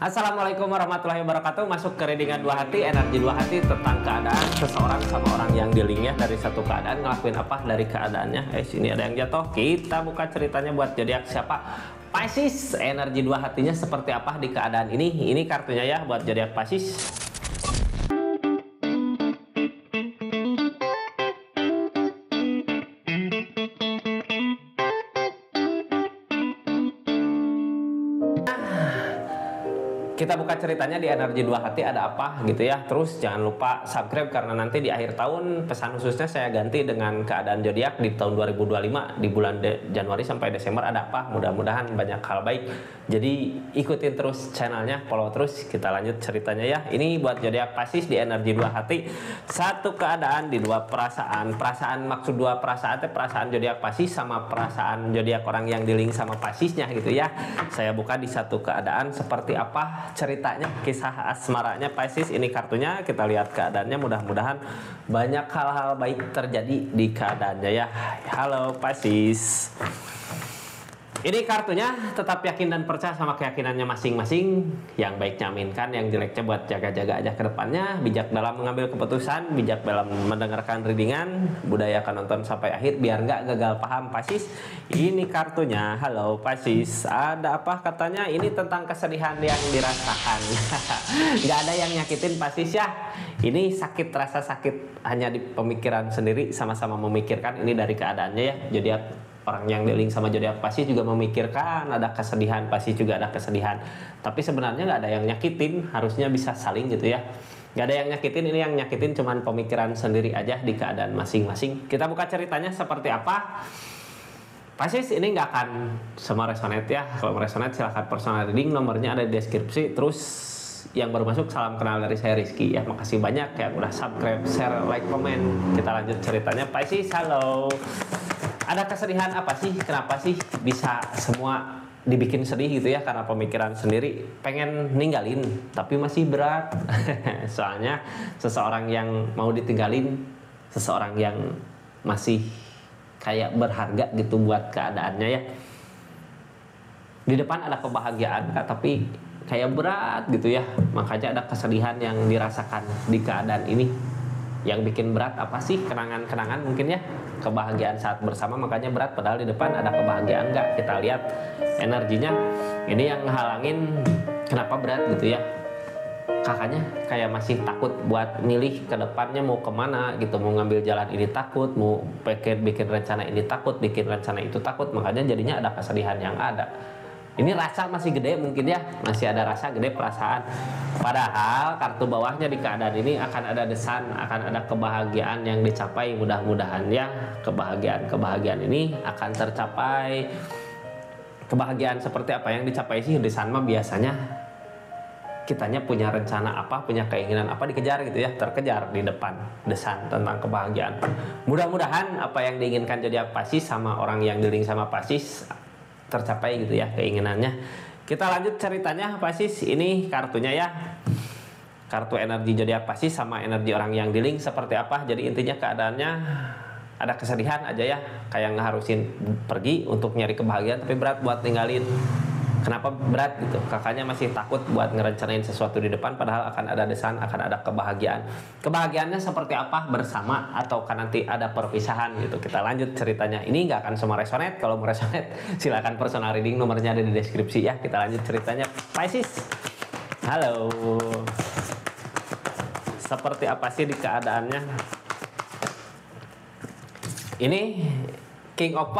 Assalamualaikum warahmatullahi wabarakatuh. Masuk ke readingan dua hati, energi dua hati tentang keadaan seseorang sama orang yang di link ya. Dari satu keadaan ngelakuin apa dari keadaannya. Sini ada yang jatuh. Kita buka ceritanya buat zodiak siapa? Pisces. Energi dua hatinya seperti apa di keadaan ini? Ini kartunya ya buat zodiak Pisces. Kita buka ceritanya di energi dua hati ada apa gitu ya. Terus jangan lupa subscribe karena nanti di akhir tahun pesan khususnya saya ganti dengan keadaan zodiak di tahun 2025 di bulan Januari sampai Desember ada apa. Mudah-mudahan banyak hal baik. Jadi ikutin terus channelnya, follow terus. Kita lanjut ceritanya ya. Ini buat zodiak Pisces di energi dua hati. Satu keadaan di dua perasaan. Perasaan maksud dua perasaan perasaan zodiak Pisces sama perasaan zodiak orang yang di link sama Piscesnya gitu ya. Saya buka di satu keadaan seperti apa ceritanya, kisah asmaranya Pisces. Ini kartunya, kita lihat keadaannya. Mudah-mudahan banyak hal-hal baik terjadi di keadaannya ya. Halo Pisces. Ini kartunya, tetap yakin dan percaya sama keyakinannya masing-masing. Yang baiknya aminkan, yang jeleknya buat jaga-jaga aja ke depannya. Bijak dalam mengambil keputusan, bijak dalam mendengarkan readingan. Budayakan nonton sampai akhir biar nggak gagal paham Pisces. Ini kartunya, halo Pisces. Ada apa katanya? Ini tentang kesedihan yang dirasakan. Nggak ada yang nyakitin Pisces ya. Ini sakit, rasa sakit hanya di pemikiran sendiri, sama-sama memikirkan. Ini dari keadaannya ya. Jadi orang yang di link sama zodiak Pisces juga memikirkan, ada kesedihan, Pisces juga ada kesedihan. Tapi sebenarnya nggak ada yang nyakitin, harusnya bisa saling gitu ya. Nggak ada yang nyakitin, ini yang nyakitin cuman pemikiran sendiri aja di keadaan masing-masing. Kita buka ceritanya seperti apa. Pisces ini nggak akan semua resonate ya. Kalau resonate silahkan personal reading, nomornya ada di deskripsi. Terus yang baru masuk, salam kenal dari saya Rizky ya. Makasih banyak yang udah subscribe, share, like, komen. Kita lanjut ceritanya. Pisces, halo. Ada kesedihan apa sih? Kenapa sih bisa semua dibikin sedih gitu ya? Karena pemikiran sendiri, pengen ninggalin tapi masih berat. Soalnya seseorang yang mau ditinggalin, seseorang yang masih kayak berharga gitu buat keadaannya ya. Di depan ada kebahagiaan Kak, tapi kayak berat gitu ya. Makanya ada kesedihan yang dirasakan di keadaan ini. Yang bikin berat apa sih? Kenangan-kenangan mungkin ya. Kebahagiaan saat bersama makanya berat, padahal di depan ada kebahagiaan nggak. Kita lihat energinya. Ini yang ngehalangin kenapa berat gitu ya. Kakaknya kayak masih takut buat milih ke depannya mau kemana gitu. Mau ngambil jalan ini takut, mau bikin rencana ini takut, bikin rencana itu takut. Makanya jadinya ada kesedihan yang ada. Ini rasa masih gede mungkin ya, masih ada rasa gede perasaan. Padahal kartu bawahnya di keadaan ini akan ada desan, akan ada kebahagiaan yang dicapai. Mudah-mudahan ya kebahagiaan ini akan tercapai. Kebahagiaan seperti apa yang dicapai sih? Desan mah biasanya kitanya punya rencana apa, punya keinginan apa dikejar gitu ya, terkejar di depan desan tentang kebahagiaan. Mudah-mudahan apa yang diinginkan zodiak Pisces sama orang yang di link sama Pisces tercapai gitu ya keinginannya. Kita lanjut ceritanya Pisces. Ini kartunya ya. Kartu energi zodiak Pisces sama energi orang yang di link seperti apa. Jadi intinya keadaannya ada kesedihan aja ya. Kayak ngeharusin pergi untuk nyari kebahagiaan tapi berat buat ninggalin. Kenapa berat gitu? Kakaknya masih takut buat ngerencanain sesuatu di depan, padahal akan ada desan, akan ada kebahagiaan. Kebahagiaannya seperti apa? Bersama atau kan nanti ada perpisahan gitu. Kita lanjut ceritanya. Ini nggak akan semua resonate. Kalau mau resonate silakan personal reading, nomornya ada di deskripsi ya. Kita lanjut ceritanya. Pisces, halo. Seperti apa sih di keadaannya? Ini King of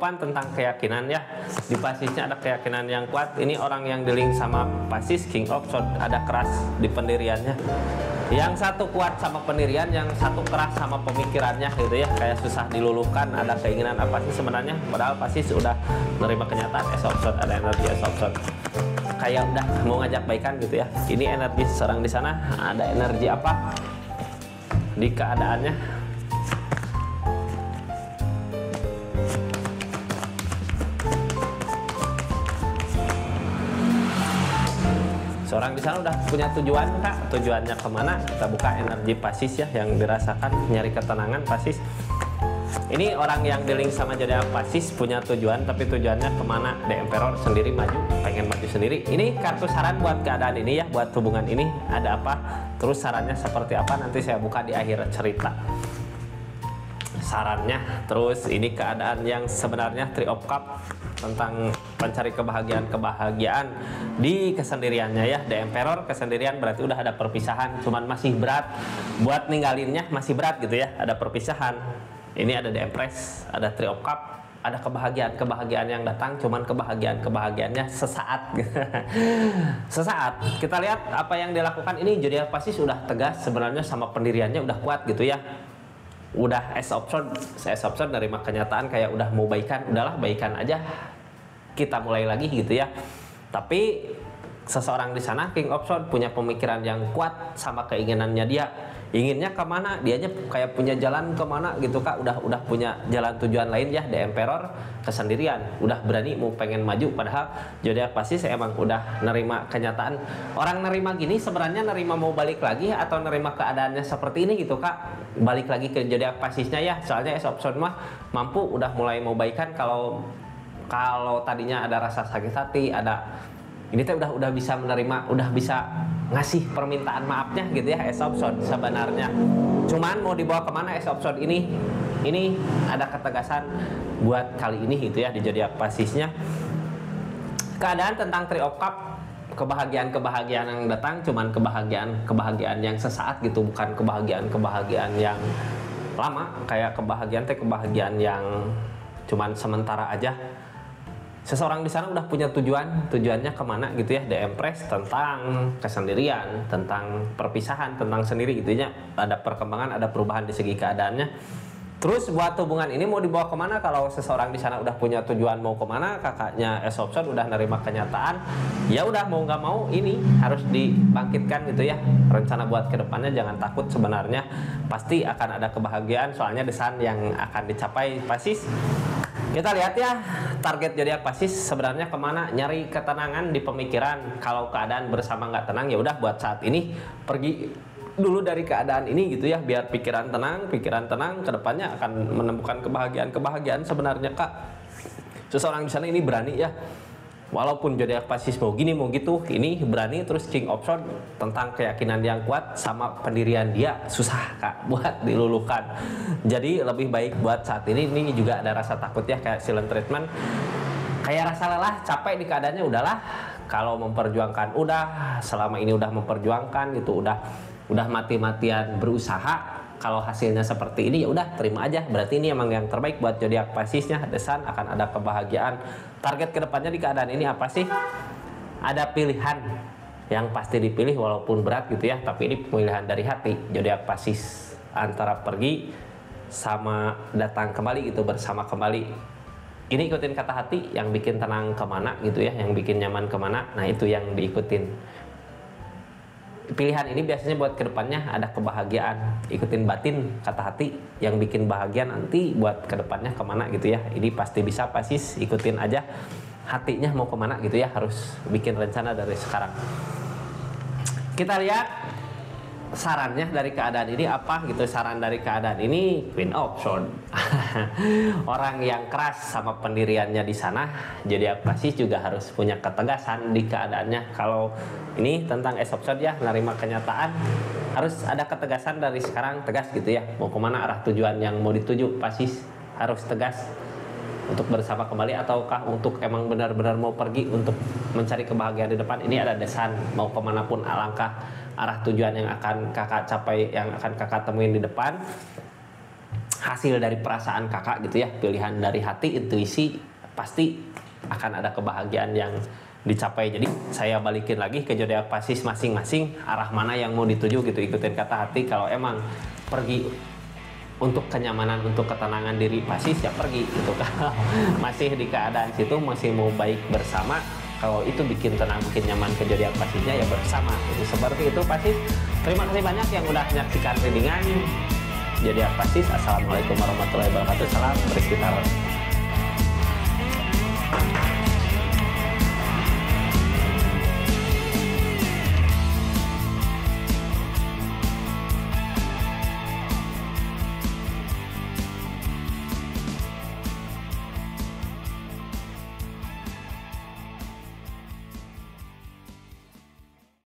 Pan tentang keyakinan ya. Di Piscesnya ada keyakinan yang kuat. Ini orang yang di link sama Pisces, King of Swords, ada keras di pendiriannya. Yang satu kuat sama pendirian, yang satu keras sama pemikirannya gitu ya. Kayak susah diluluhkan. Ada keinginan apa sih sebenarnya? Padahal Pisces udah menerima kenyataan. Ace of Swords, ada energi Ace of Swords. Kayak udah mau ngajak baikan gitu ya. Ini energi seseorang di sana. Ada energi apa di keadaannya? Seorang di sana udah punya tujuan Kak. Tujuannya kemana? Kita buka energi Pisces ya, yang dirasakan nyari ketenangan Pisces. Ini orang yang di link sama zodiak Pisces punya tujuan, tapi tujuannya kemana? The Emperor sendiri maju. pengen maju sendiri. Ini kartu saran buat keadaan ini ya, buat hubungan ini ada apa, terus sarannya seperti apa nanti saya buka di akhir cerita sarannya. Terus ini keadaan yang sebenarnya Three of Cups tentang mencari kebahagiaan di kesendiriannya ya. The Emperor, kesendirian berarti udah ada perpisahan, cuman masih berat buat ninggalinnya, masih berat gitu ya, ada perpisahan. Ini ada The Empress, ada Three of Cups, ada kebahagiaan yang datang, cuman kebahagiaannya sesaat. Sesaat. Kita lihat apa yang dilakukan ini. Zodiac Pisces udah tegas sebenarnya sama pendiriannya, udah kuat gitu ya. Udah Ace of Swords nerima kenyataan kayak udah mau baikan, udahlah baikan aja, kita mulai lagi gitu ya. Tapi seseorang di sana King of Swords punya pemikiran yang kuat sama keinginannya dia. Inginnya kemana, dianya kayak punya jalan kemana gitu kak, udah punya jalan tujuan lain ya. The Emperor, kesendirian, udah berani mau pengen maju, padahal Zodiac Pisces emang udah nerima kenyataan. Orang nerima gini sebenarnya nerima mau balik lagi atau nerima keadaannya seperti ini gitu kak, balik lagi ke Zodiac Piscesnya ya. Soalnya Ace of Swords mah mampu udah mulai mau baikan. Kalau tadinya ada rasa sakit hati, ada ini teh udah bisa menerima, udah bisa ngasih permintaan maafnya gitu ya. Ace of Swords sebenarnya cuman mau dibawa kemana Ace of Swords ini ada ketegasan buat kali ini gitu ya di Zodiac Piscesnya. Keadaan tentang Three of Cups, kebahagiaan yang datang cuman kebahagiaan yang sesaat gitu, bukan kebahagiaan yang lama. Kayak kebahagiaan yang cuman sementara aja. Seseorang di sana udah punya tujuannya kemana gitu ya. The Empress tentang kesendirian, tentang perpisahan, tentang sendiri gitu ya. Ada perkembangan, ada perubahan di segi keadaannya. Terus buat hubungan ini mau dibawa kemana? Kalau seseorang di sana udah punya tujuan mau kemana, kakaknya Ace of Swords udah nerima kenyataan, ya udah mau nggak mau ini harus dibangkitkan gitu ya. Rencana buat kedepannya jangan takut, sebenarnya pasti akan ada kebahagiaan. Soalnya desain yang akan dicapai Pisces. Kita lihat ya target Zodiac Pisces sebenarnya kemana. Nyari ketenangan di pemikiran. Kalau keadaan bersama nggak tenang, ya udah buat saat ini pergi dulu dari keadaan ini gitu ya, biar pikiran tenang kedepannya akan menemukan kebahagiaan sebenarnya kak. Seseorang di sana ini berani ya, walaupun Zodiac Pisces mau gini mau gitu, ini berani. Terus King of Swords tentang keyakinan yang kuat sama pendirian dia, susah kak buat diluluhkan. Jadi lebih baik buat saat ini juga ada rasa takut ya, kayak silent treatment, kayak rasa lelah, capek di keadaannya. Udahlah, kalau memperjuangkan udah, selama ini udah memperjuangkan gitu, udah mati-matian berusaha. Kalau hasilnya seperti ini ya udah terima aja, berarti ini emang yang terbaik buat Zodiac Piscesnya. Desan akan ada kebahagiaan. Target kedepannya di keadaan ini apa sih? Ada pilihan yang pasti dipilih walaupun berat gitu ya, tapi ini pilihan dari hati Zodiac Pisces, antara pergi sama datang kembali gitu, bersama kembali. Ini ikutin kata hati, yang bikin tenang kemana gitu ya, yang bikin nyaman kemana, nah itu yang diikutin. Pilihan ini biasanya buat kedepannya ada kebahagiaan. Ikutin batin, kata hati, yang bikin bahagia nanti buat kedepannya kemana gitu ya. Ini pasti bisa Pisces, ikutin aja hatinya mau kemana gitu ya. Harus bikin rencana dari sekarang. Kita lihat sarannya dari keadaan ini apa gitu. Saran dari keadaan ini Queen of Swords. Orang yang keras sama pendiriannya di sana. Jadi Pisces juga harus punya ketegasan di keadaannya. Kalau ini tentang Ace of Swords ya, menerima kenyataan, harus ada ketegasan dari sekarang, tegas gitu ya. Mau kemana, arah tujuan yang mau dituju, Pisces harus tegas untuk bersama kembali, ataukah untuk emang benar-benar mau pergi untuk mencari kebahagiaan di depan. Ini ada desain mau kemanapun, alangkah arah tujuan yang akan kakak capai, yang akan kakak temuin di depan. Hasil dari perasaan kakak gitu ya, pilihan dari hati, intuisi, pasti akan ada kebahagiaan yang dicapai. Jadi saya balikin lagi ke Zodiac Pisces masing-masing, arah mana yang mau dituju gitu, ikutin kata hati. Kalau emang pergi untuk kenyamanan, untuk ketenangan diri Pisces ya pergi gitu. Kalau masih di keadaan situ, masih mau baik bersama, kalau itu bikin tenang, bikin nyaman ke Zodiac Piscesnya ya bersama. Jadi seperti itu Pisces. Terima kasih banyak yang udah menyaksikan readingan Zodiac Pisces. Assalamualaikum warahmatullahi wabarakatuh. Salam bersekitar.